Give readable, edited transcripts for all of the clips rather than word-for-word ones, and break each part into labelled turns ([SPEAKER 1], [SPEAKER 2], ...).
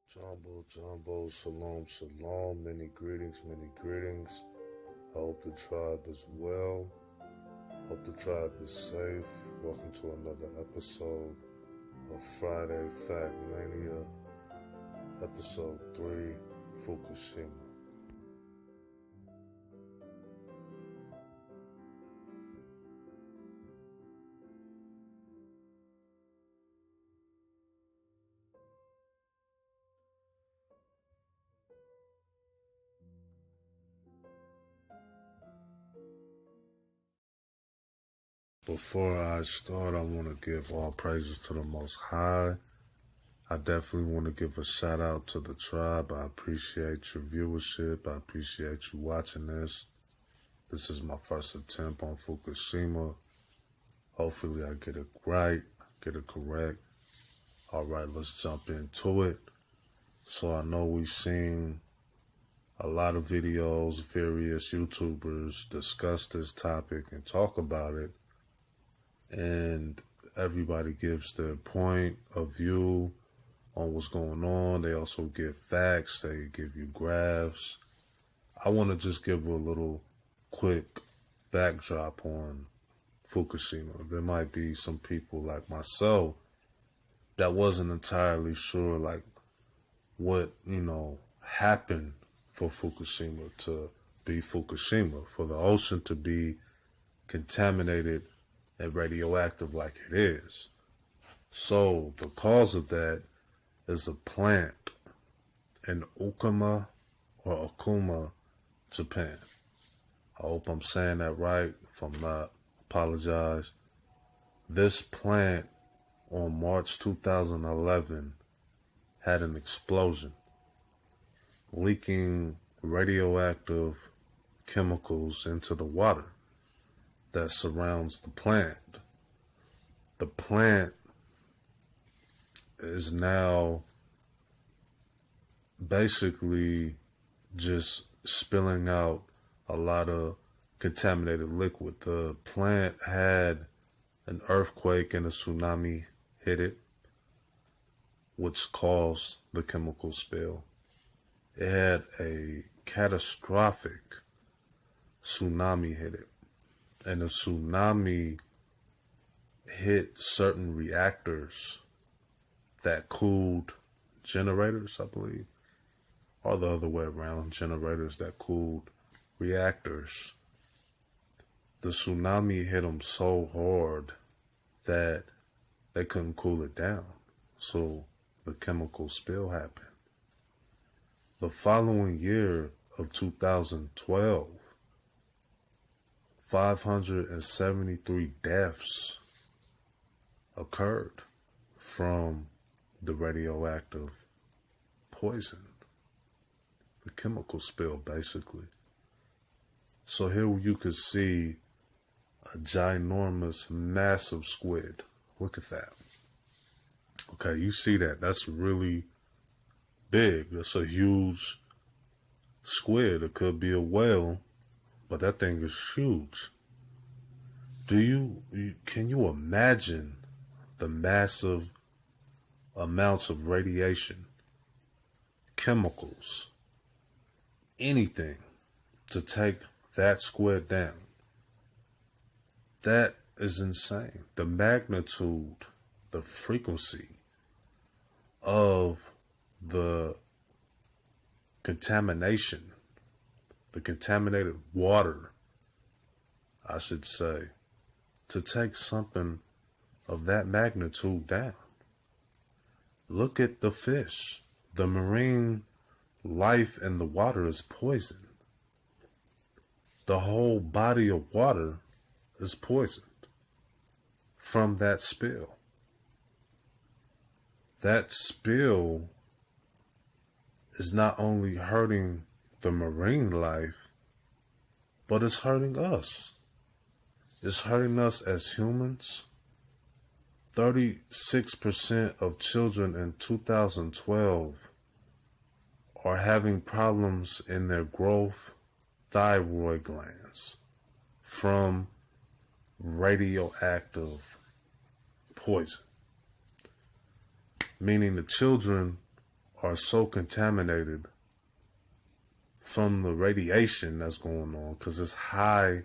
[SPEAKER 1] Jumbo, shalom, shalom. Many greetings, many greetings. I hope the tribe is well. Hope the tribe is safe. Welcome to another episode of Friday Fact Mania, episode 3, Fukushima. Before I start, I want to give all praises to the Most High. I definitely want to give a shout out to the tribe. I appreciate your viewership. I appreciate you watching this. This is my first attempt on Fukushima. Hopefully I get it right, get it correct. All right, let's jump into it. So I know we've seen a lot of videos, various YouTubers discuss this topic and talk about it. And everybody gives their point of view on what's going on. They also give facts. They give you graphs. I want to just give a little quick backdrop on Fukushima. There might be some people like myself that wasn't entirely sure like what, happened for Fukushima to be Fukushima, for the ocean to be contaminated and radioactive like it is. So the cause of that is a plant in Okuma, Japan. I hope I'm saying that right. If I'm not, apologize. This plant on March 2011 had an explosion, leaking radioactive chemicals into the water that surrounds the plant. The plant is now basically just spilling out a lot of contaminated liquid. The plant had an earthquake and a tsunami hit it, which caused the chemical spill. It had a catastrophic tsunami hit it. And the tsunami hit certain reactors that cooled generators, I believe, or the other way around, generators that cooled reactors. The tsunami hit them so hard that they couldn't cool it down, so the chemical spill happened. The following year of 2012, 573 deaths occurred from the radioactive poison, the chemical spill, basically. So here you could see a ginormous, massive squid. Look at that. Okay, you see that. That's really big. That's a huge squid. It could be a whale, but that thing is huge. Can you imagine the massive amounts of radiation, chemicals, anything to take that squid down? That is insane. The magnitude, the frequency of the contamination, the contaminated water, I should say, to take something of that magnitude down. Look at the fish. The marine life in the water is poisoned. The whole body of water is poisoned from that spill. That spill is not only hurting the marine life, but it's hurting us. It's hurting us as humans. 36% of children in 2012 are having problems in their growth thyroid glands from radioactive poison. Meaning the children are so contaminated from the radiation that's going on, because it's high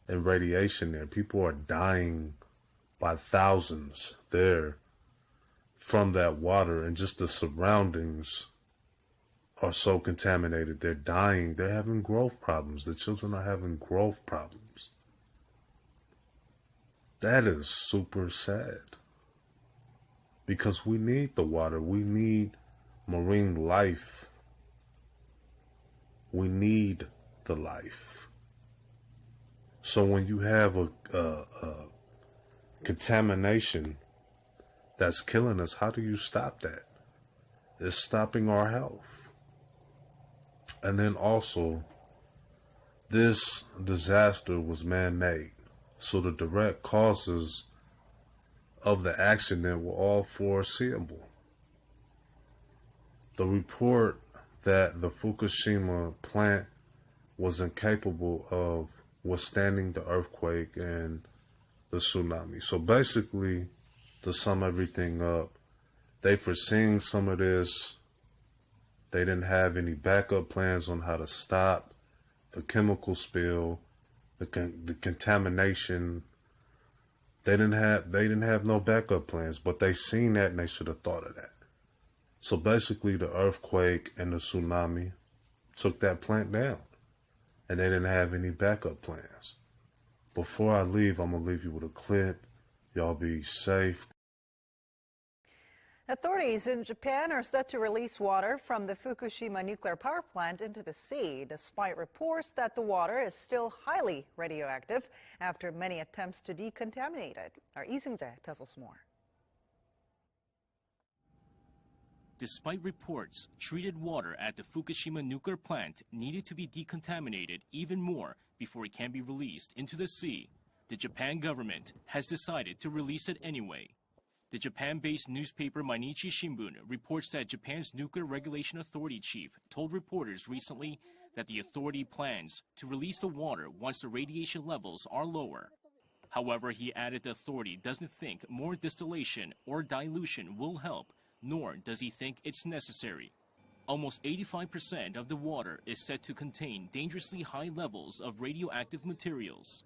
[SPEAKER 1] in radiation there. People are dying by thousands there from that water, and just the surroundings are so contaminated. They're dying. They're having growth problems. The children are having growth problems. That is super sad, because we need the water. We need marine life. We need the life. So when you have a contamination that's killing us, how do you stop that? It's stopping our health. And then also, this disaster was man-made. So the direct causes of the accident were all foreseeable. The report that the Fukushima plant was incapable of withstanding the earthquake and the tsunami. So basically, to sum everything up, they foreseen some of this. They didn't have any backup plans on how to stop the chemical spill, the contamination. They didn't have no backup plans, but they seen that and they should have thought of that. So basically, the earthquake and the tsunami took that plant down, and they didn't have any backup plans. Before I leave, I'm going to leave you with a clip. Y'all be safe.
[SPEAKER 2] Authorities in Japan are set to release water from the Fukushima nuclear power plant into the sea, despite reports that the water is still highly radioactive after many attempts to decontaminate it. Our Lee Seung-jae tells us more.
[SPEAKER 3] Despite reports, treated water at the Fukushima nuclear plant needed to be decontaminated even more before it can be released into the sea, the Japan government has decided to release it anyway. The Japan-based newspaper Mainichi Shimbun reports that Japan's Nuclear Regulation Authority chief told reporters recently that the authority plans to release the water once the radiation levels are lower. However, he added the authority doesn't think more distillation or dilution will help, nor does he think it's necessary. Almost 85% of the water is said to contain dangerously high levels of radioactive materials.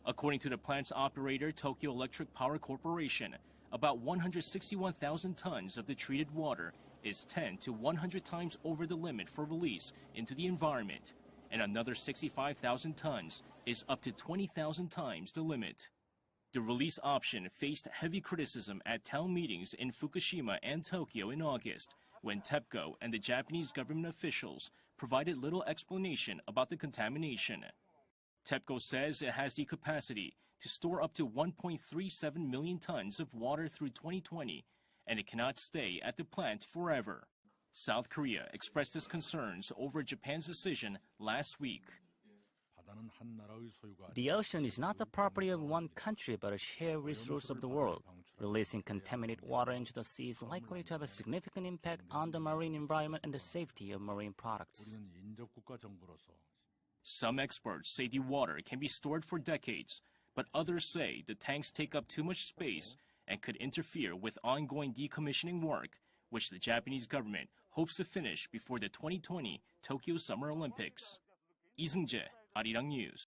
[SPEAKER 3] According to the plant's operator, Tokyo Electric Power Corporation, about 161,000 tons of the treated water is 10 to 100 times over the limit for release into the environment, and another 65,000 tons is up to 20,000 times the limit. The release option faced heavy criticism at town meetings in Fukushima and Tokyo in August, when TEPCO and the Japanese government officials provided little explanation about the contamination. TEPCO says it has the capacity to store up to 1.37 million tons of water through 2020, and it cannot stay at the plant forever. South Korea expressed its concerns over Japan's decision last week.
[SPEAKER 4] The ocean is not the property of one country, but a shared resource of the world. Releasing contaminated water into the sea is likely to have a significant impact on the marine environment and the safety of marine products.
[SPEAKER 3] Some experts say the water can be stored for decades, but others say the tanks take up too much space and could interfere with ongoing decommissioning work, which the Japanese government hopes to finish before the 2020 Tokyo Summer Olympics. Lee Seung-jae, Arirang News.